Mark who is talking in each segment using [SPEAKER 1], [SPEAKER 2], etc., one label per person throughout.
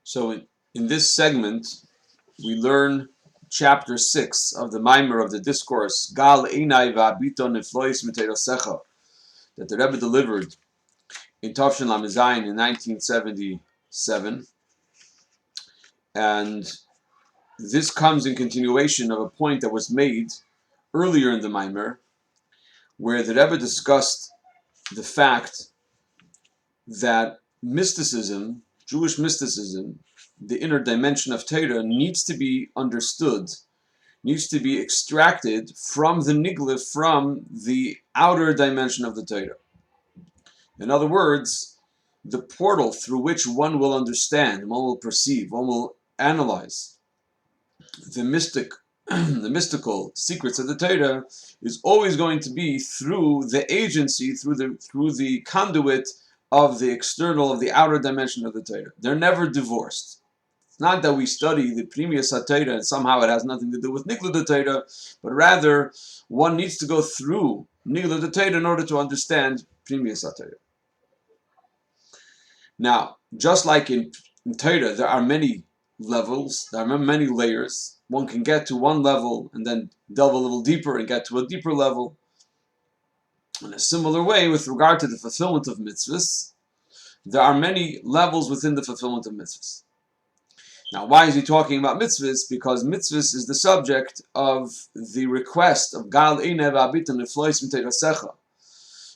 [SPEAKER 1] So in this segment, we learn chapter 6 of the Mimer of the Discourse, Gal Einai Va'abiton Neflois Miteirosecha, that the Rebbe delivered in Tafshin Lamed Zayin in 1977. And this comes in continuation of a point that was made earlier in the Mimer, where the Rebbe discussed the fact that mysticism, Jewish mysticism, the inner dimension of Torah, needs to be understood, needs to be extracted from the nigla, from the outer dimension of the Torah. In other words, the portal through which one will understand, one will perceive, one will analyze the mystical secrets of the Torah is always going to be through the agency, through the conduit of the external, of the outer dimension of the Torah. They're never divorced. It's not that we study the Pnimiyus Ha-Torah and somehow it has nothing to do with Nigla the Torah, but rather one needs to go through Nigla the Torah in order to understand Pnimiyus Ha-Torah. Now, just like in Torah, there are many levels, there are many layers. One can get to one level and then delve a little deeper and get to a deeper level. In a similar way, with regard to the fulfillment of mitzvahs, there are many levels within the fulfillment of mitzvahs. Now, why is he talking about mitzvahs? Because mitzvahs is the subject of the request of Gal Einai Va'abiton Neflois Miteirosecha.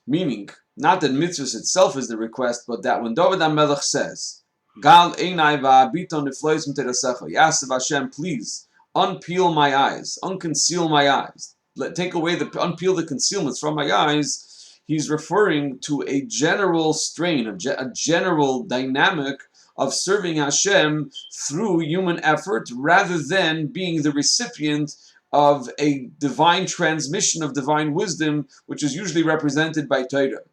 [SPEAKER 1] Meaning, not that mitzvahs itself is the request, but that when David HaMelech says, Gal Einai Va'abiton Neflois Miteirosecha, he asks of Hashem, please, unpeel my eyes, unconceal my eyes, unpeel the concealments from my eyes. He's referring to a general strain, a general dynamic of serving Hashem through human effort, rather than being the recipient of a divine transmission of divine wisdom, which is usually represented by Torah.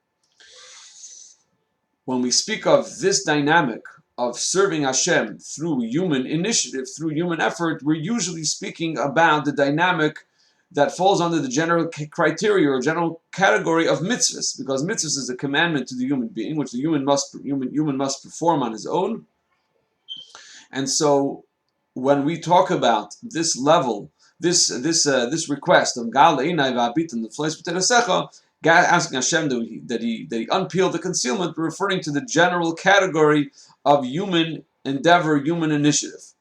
[SPEAKER 1] When we speak of this dynamic of serving Hashem through human initiative, through human effort, we're usually speaking about the dynamic that falls under the general criteria or general category of mitzvahs, because mitzvahs is a commandment to the human being, which the human must perform on his own. And so, when we talk about this level, this request of Gal Einai Va'abiton Neflois Miteirosecha, asking Hashem that he unpeel the concealment, referring to the general category of human endeavor, human initiative.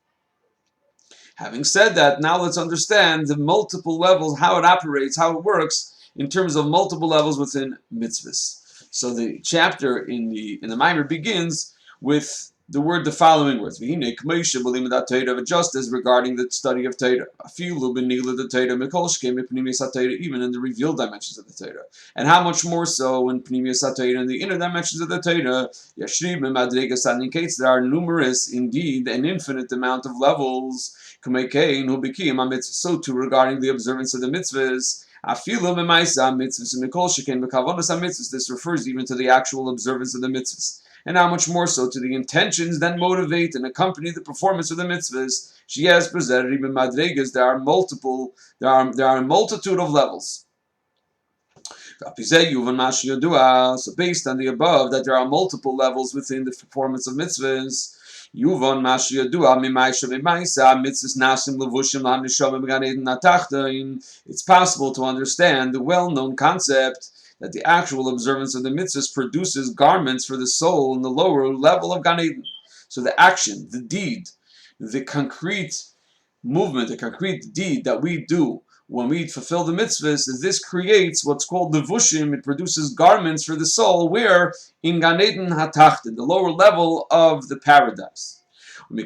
[SPEAKER 1] Having said that, now let's understand the multiple levels, how it operates, how it works in terms of multiple levels within mitzvahs. So the chapter in the Mimer begins with the following words: just as regarding the study of Torah, even in the revealed dimensions of the Torah, and how much more so in Pnimiyus Ha-Torah, in the inner dimensions of the Torah. There are numerous, indeed, an infinite amount of levels. So too regarding the observance of the mitzvahs. This refers even to the actual observance of the mitzvahs. And how much more so to the intentions that motivate and accompany the performance of the mitzvahs. She has presented even madregas. There are a multitude of levels. So based on the above, that there are multiple levels within the performance of mitzvahs. It's possible to understand the well-known concept that the actual observance of the mitzvahs produces garments for the soul in the lower level of Gan Eden. So the action, the deed, the concrete movement, the concrete deed that we do when we fulfill the mitzvahs, this creates what's called levushim. It produces garments for the soul, where in Gan Eden HaTachton, the lower level of the paradise. While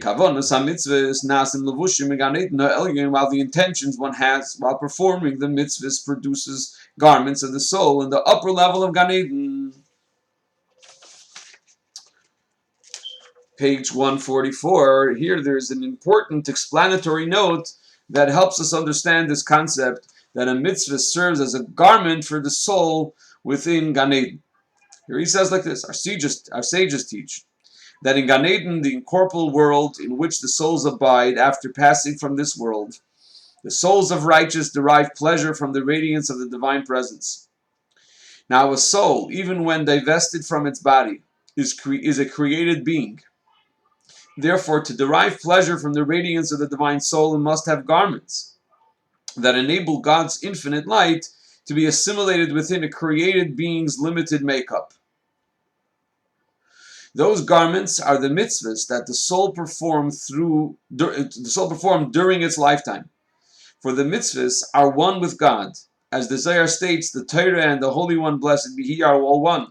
[SPEAKER 1] the intentions one has while performing the mitzvahs produces garments of the soul in the upper level of Gan Eden. Page 144. Here there's an important explanatory note that helps us understand this concept that a mitzvah serves as a garment for the soul within Gan Eden. Here he says like this: our sages teach that in Gan Eden, the incorporeal world in which the souls abide after passing from this world, the souls of righteous derive pleasure from the radiance of the divine presence. Now a soul, even when divested from its body, is a created being. Therefore, to derive pleasure from the radiance of the divine soul, it must have garments that enable God's infinite light to be assimilated within a created being's limited makeup. Those garments are the mitzvahs that the soul performed during its lifetime. For the mitzvahs are one with God. As the Zohar states, the Torah and the Holy One, blessed be He, are all one.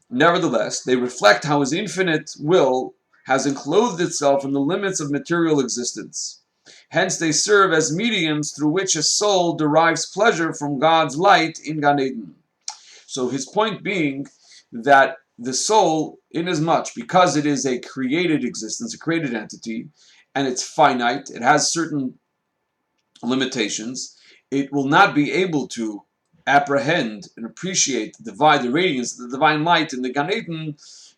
[SPEAKER 1] Nevertheless, they reflect how His infinite will has enclosed itself in the limits of material existence. Hence, they serve as mediums through which a soul derives pleasure from God's light in Gan Eden. So his point being that the soul, inasmuch because it is a created existence, a created entity, and it's finite, it has certain limitations, it will not be able to apprehend and appreciate the radiance, the divine light in the Gan Eden,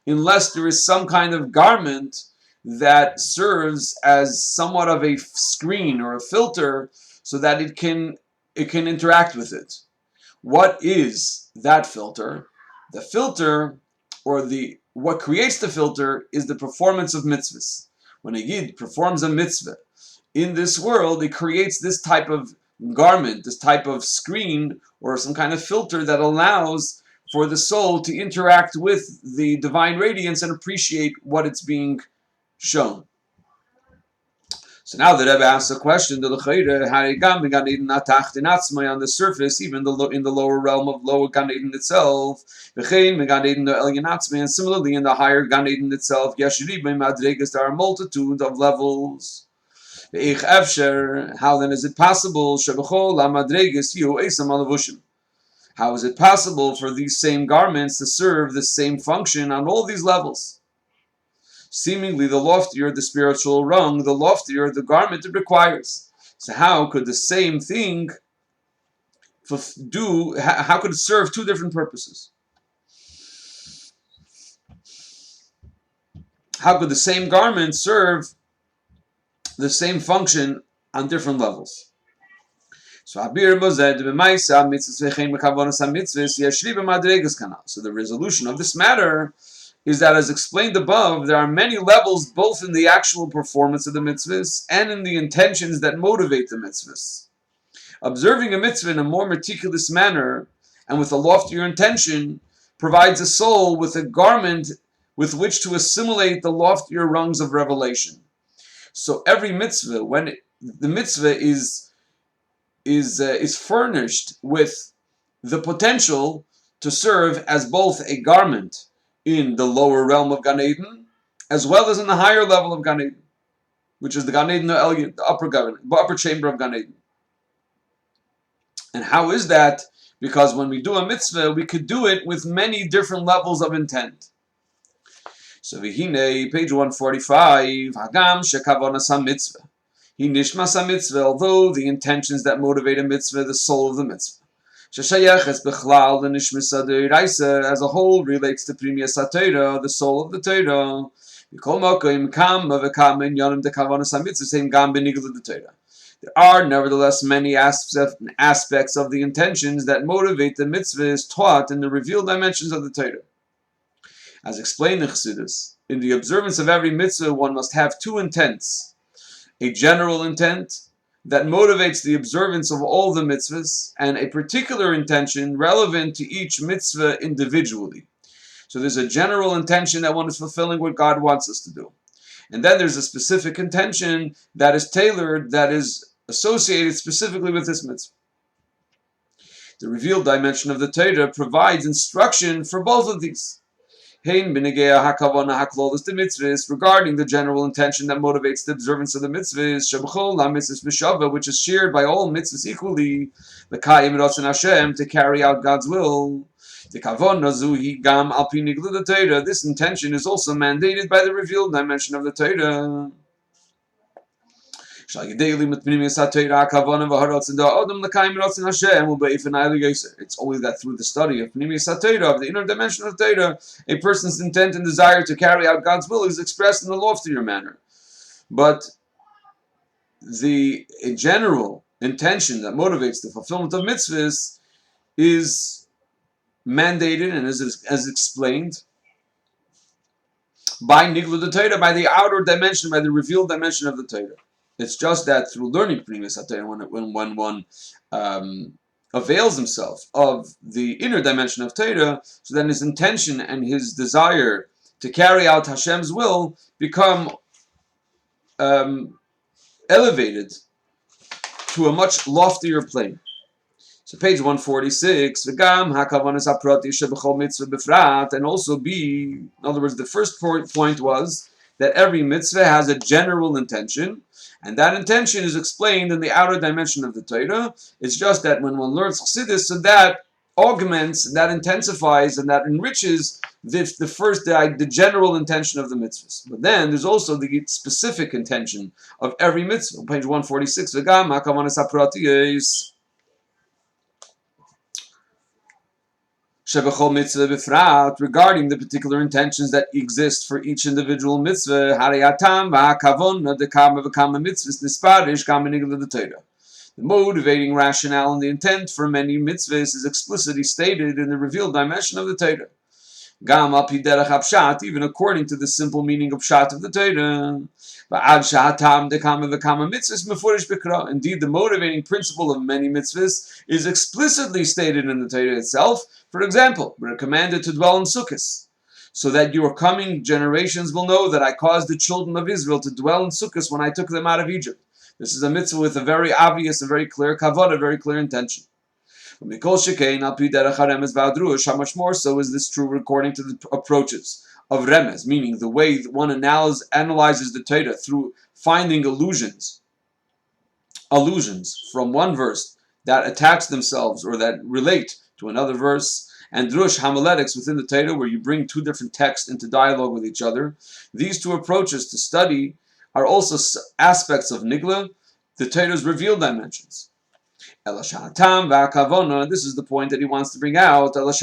[SPEAKER 1] unless there is some kind of garment that serves as somewhat of a screen or a filter so that it can interact with it. What is that filter? The filter, or what creates the filter, is the performance of mitzvahs. When a yid performs a mitzvah in this world, it creates this type of garment, this type of screen, or some kind of filter that allows for the soul to interact with the divine radiance and appreciate what it's being shown. So now the Rebbe asks a question: on the surface, even in the lower realm of lower Gan Eden itself, and similarly in the higher Gan Eden itself, there are a multitude of levels. How then is it possible? How is it possible for these same garments to serve the same function on all these levels? Seemingly, the loftier the spiritual rung, the loftier the garment it requires. So how could the same thing how could it serve two different purposes? How could the same garment serve the same function on different levels? So the resolution of this matter is that, as explained above, there are many levels both in the actual performance of the mitzvahs and in the intentions that motivate the mitzvahs. Observing a mitzvah in a more meticulous manner and with a loftier intention provides a soul with a garment with which to assimilate the loftier rungs of revelation. So every mitzvah, when the mitzvah is furnished with the potential to serve as both a garment in the lower realm of Gan Eden, as well as in the higher level of Gan Eden, which is the Gan Eden, the upper chamber of Gan Eden. And how is that? Because when we do a mitzvah, we could do it with many different levels of intent. So Vihine, page 145, Hagam shekavonas ha-mitzvah. He nishmas ha-mitzvah, although the intentions that motivate a mitzvah, the soul of the mitzvah. Sheshayeches bechlal the nishmas ha-d'oraisa as a whole relates to Pnimiyus Ha-Torah, the soul of the Torah. Mikol mokim kama v'kama inyanim dekavonas ha-mitzvah same gam benigla the Torah. There are nevertheless many aspects of the intentions that motivate the mitzvahs taught in the revealed dimensions of the Torah. As explained in Chassidus, in the observance of every mitzvah, one must have two intents: a general intent that motivates the observance of all the mitzvahs, and a particular intention relevant to each mitzvah individually. So there's a general intention that one is fulfilling what God wants us to do. And then there's a specific intention that is tailored, that is associated specifically with this mitzvah. The revealed dimension of the Torah provides instruction for both of these. Regarding the general intention that motivates the observance of the mitzvahs, which is shared by all mitzvahs equally, to carry out God's will. This intention is also mandated by the revealed dimension of the Torah. It's only that through the study of Pnimiyus Ha-Torah, of the inner dimension of Torah, a person's intent and desire to carry out God's will is expressed in a loftier manner. But the general intention that motivates the fulfillment of mitzvahs is mandated and as explained by Nigla the Torah, by the outer dimension, by the revealed dimension of the Torah. It's just that through learning Pnimiyus Ha-Torah, when one avails himself of the inner dimension of Torah, so then his intention and his desire to carry out Hashem's will become elevated to a much loftier plane. So page 146, v'gam hakavanas haprati shebechol mitzvah befrat, and also B, in other words, the first point was that every mitzvah has a general intention, and that intention is explained in the outer dimension of the Torah. It's just that when one learns Chassidus, so that augments, that intensifies, and that enriches the general intention of the mitzvahs. But then there's also the specific intention of every mitzvah. Page 146, v'gam hakavanas haprati Shebechol mitzvah b'frat, regarding the particular intentions that exist for each individual mitzvah, harayatam v'hakavona dekama v'kama mitzvahs nisparish kama nigla d'Torah. The motivating rationale and the intent for many mitzvahs is explicitly stated in the revealed dimension of the Torah. Gam al pi derech hapshat, even according to the simple meaning of pshat of the Torah. Indeed, the motivating principle of many mitzvahs is explicitly stated in the Torah itself. For example, we're commanded to dwell in Sukkot, so that your coming generations will know that I caused the children of Israel to dwell in Sukkot when I took them out of Egypt. This is a mitzvah with a very obvious and very clear kavod, a very clear intention. How much more so is this true according to the approaches of remez, meaning the way that one analyzes the Torah through finding allusions from one verse that attach themselves or that relate to another verse, and drush homiletics within the Torah, where you bring two different texts into dialogue with each other. These two approaches to study are also aspects of nigla, the Torah's revealed dimensions. This is the point that he wants to bring out. It's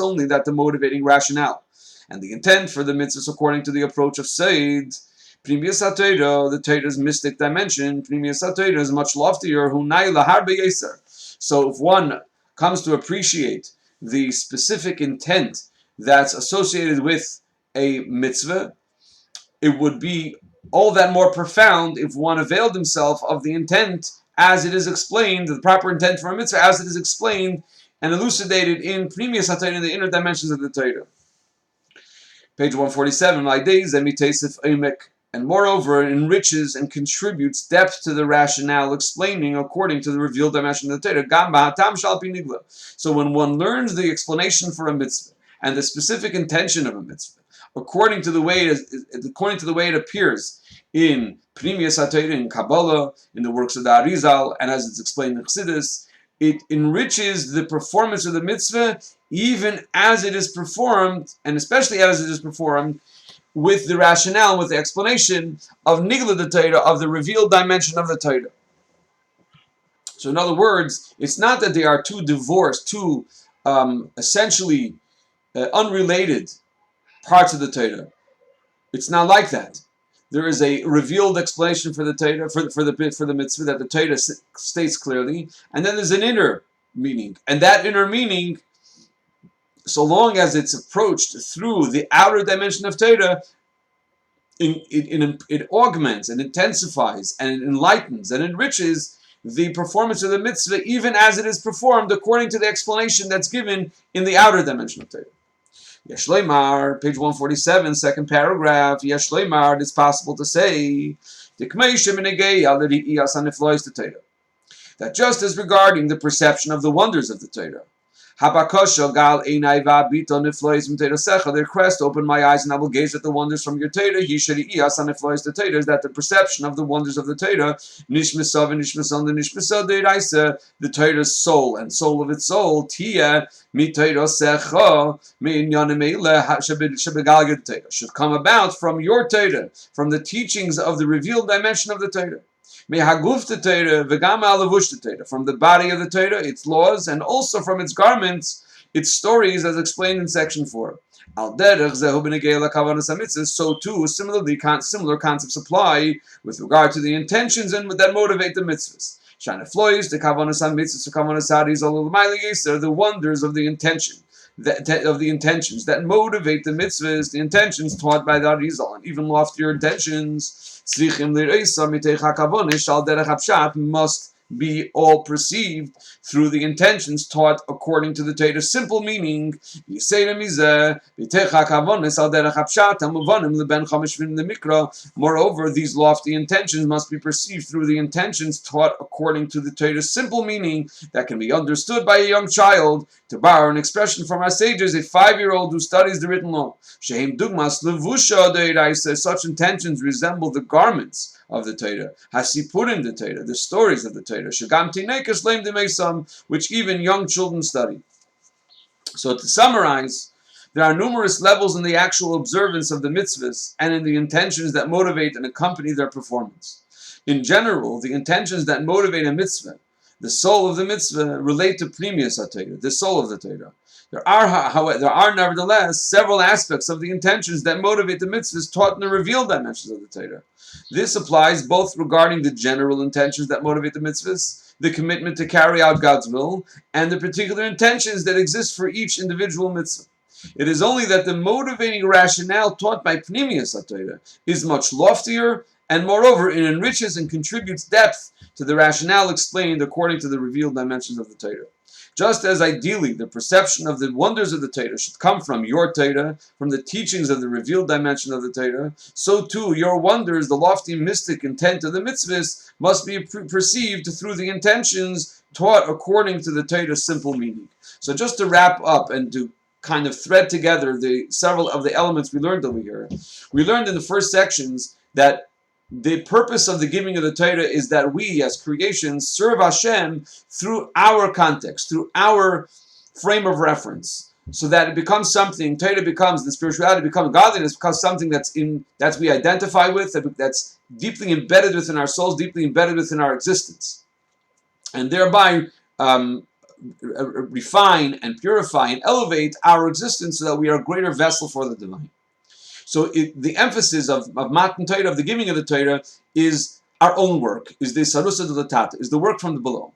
[SPEAKER 1] only that the motivating rationale and the intent for the mitzvahs according to the approach of Seid, Pnimiyus Ha-Torah, the Torah's mystic dimension, Pnimiyus Ha-Torah is much loftier. So if one comes to appreciate the specific intent that's associated with a mitzvah, it would be all that more profound if one availed himself of the intent as it is explained, the proper intent for a mitzvah as it is explained and elucidated in Pnimiyus Ha-Torah, in the inner dimensions of the Torah. Page 147, and moreover enriches and contributes depth to the rationale, explaining according to the revealed dimension of the Torah. So when one learns the explanation for a mitzvah and the specific intention of a mitzvah, according to the way it appears in Pnimiyus Ha-Torah, in Kabbalah, in the works of the Arizal, and as it's explained in Chassidus, it enriches the performance of the mitzvah even as it is performed, and especially as it is performed with the rationale, with the explanation of Nigla the Torah, of the revealed dimension of the Torah. So in other words, it's not that they are two divorced, two essentially unrelated parts of the Torah. It's not like that. There is a revealed explanation for the Torah, for the mitzvah that the Torah states clearly, and then there's an inner meaning, and that inner meaning, so long as it's approached through the outer dimension of Torah, it augments and intensifies and it enlightens and enriches the performance of the mitzvah, even as it is performed according to the explanation that's given in the outer dimension of Torah. Yeshleimar, page 147, second paragraph. Yeshleimar, it's possible to say that just as regarding the perception of the wonders of the Torah, their quest, open my eyes and I will gaze at the wonders from your Torah. Is that the perception of the wonders of the Torah, the Torah's soul and soul of its soul, should come about from your Torah, from the teachings of the revealed dimension of the Torah. From the body of the Torah, its laws, and also from its garments, its stories, as explained in section 4. So too, similarly, similar concepts apply with regard to the intentions and that motivate the mitzvahs. The wonders of the intention of the intentions that motivate the mitzvahs, the intentions taught by the Arizal, and even loftier intentions, must be all perceived through the intentions taught according to the Torah. Simple meaning, moreover, these lofty intentions must be perceived through the intentions taught according to the Torah. Simple meaning that can be understood by a young child. To borrow an expression from our sages, a 5-year-old who studies the written law. Such intentions resemble the garments of the Torah, Hasipurim the Torah, the stories of the Torah, which even young children study. So to summarize, there are numerous levels in the actual observance of the mitzvahs and in the intentions that motivate and accompany their performance. In general, the intentions that motivate a mitzvah, the soul of the mitzvah, relate to Pnimiyus Ha-Torah, the soul of the Torah. There are nevertheless several aspects of the intentions that motivate the mitzvahs taught in the revealed dimensions of the Torah. This applies both regarding the general intentions that motivate the mitzvahs, the commitment to carry out God's will, and the particular intentions that exist for each individual mitzvah. It is only that the motivating rationale taught by Pnimiyus Ha-Torah is much loftier, and moreover, it enriches and contributes depth to the rationale explained according to the revealed dimensions of the Torah. Just as ideally the perception of the wonders of the Torah should come from your Torah, from the teachings of the revealed dimension of the Torah, so too your wonders, the lofty mystic intent of the mitzvahs, must be perceived through the intentions taught according to the Torah's simple meaning. So just to wrap up and to kind of thread together the several of the elements we learned over here, we learned in the first sections that the purpose of the giving of the Torah is that we, as creations, serve Hashem through our context, through our frame of reference, so that it becomes something. Torah becomes, the spirituality becomes, godliness becomes something that we identify with, that's deeply embedded within our souls, deeply embedded within our existence, and thereby refine and purify and elevate our existence, so that we are a greater vessel for the divine. So the emphasis of Matan Torah, of the giving of the Torah, is our own work, is the sarusa de latata, is the work from the below.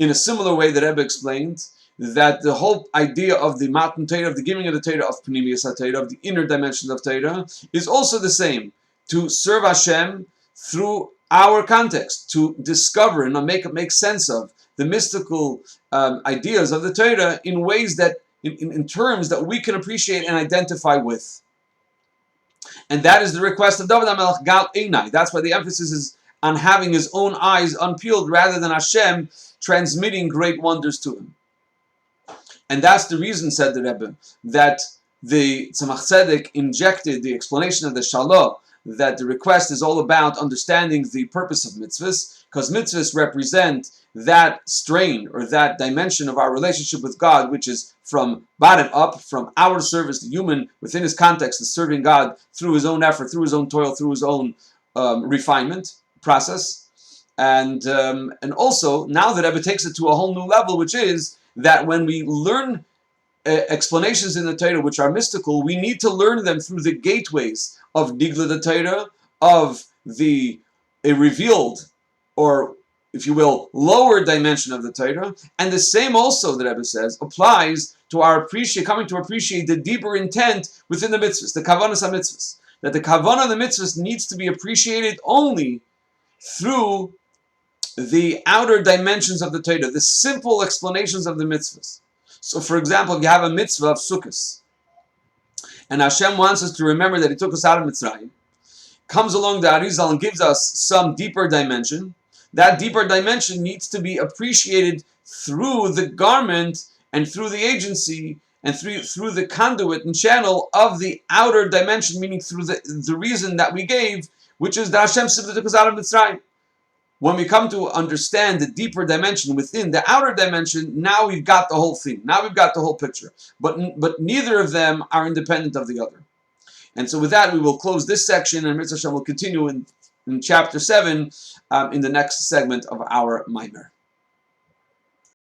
[SPEAKER 1] In a similar way, the Rebbe explained that the whole idea of the Matan Torah, of the giving of the Torah, of Pnimiyus Ha-Torah, of the inner dimension of Torah, is also the same, to serve Hashem through our context, to discover and make sense of the mystical ideas of the Torah in ways that, in terms that we can appreciate and identify with. And that is the request of David HaMelech, Gal Einai. That's why the emphasis is on having his own eyes unpeeled, rather than Hashem transmitting great wonders to him. And that's the reason, said the Rebbe, that the Tzemach Tzedek injected the explanation of the Shalah, that the request is all about understanding the purpose of mitzvahs, because mitzvahs represent that strain or that dimension of our relationship with God, which is from bottom up, from our service, the human within his context is serving God through his own effort, through his own toil, through his own refinement process. And also, now the Rebbe takes it to a whole new level, which is that when we learn explanations in the Torah which are mystical, we need to learn them through the gateways of Nigla the Torah, of a revealed, or if you will, lower dimension of the Torah. And the same also, the Rebbe says, applies to our coming to appreciate the deeper intent within the mitzvahs, the kavanas ha-mitzvahs. That the kavanah of the mitzvahs needs to be appreciated only through the outer dimensions of the Torah, the simple explanations of the mitzvahs. So, for example, if you have a mitzvah of Sukkot, and Hashem wants us to remember that He took us out of Mitzrayim, comes along the Arizal and gives us some deeper dimension. That deeper dimension needs to be appreciated through the garment and through the agency and through the conduit and channel of the outer dimension, meaning through the reason that we gave, which is that Hashem simply took us out of Mitzrayim. When we come to understand the deeper dimension within the outer dimension, now we've got the whole thing. Now we've got the whole picture. But neither of them are independent of the other. And so with that, we will close this section, and Mitzvah Hashem will continue in chapter 7 in the next segment of our Maimer.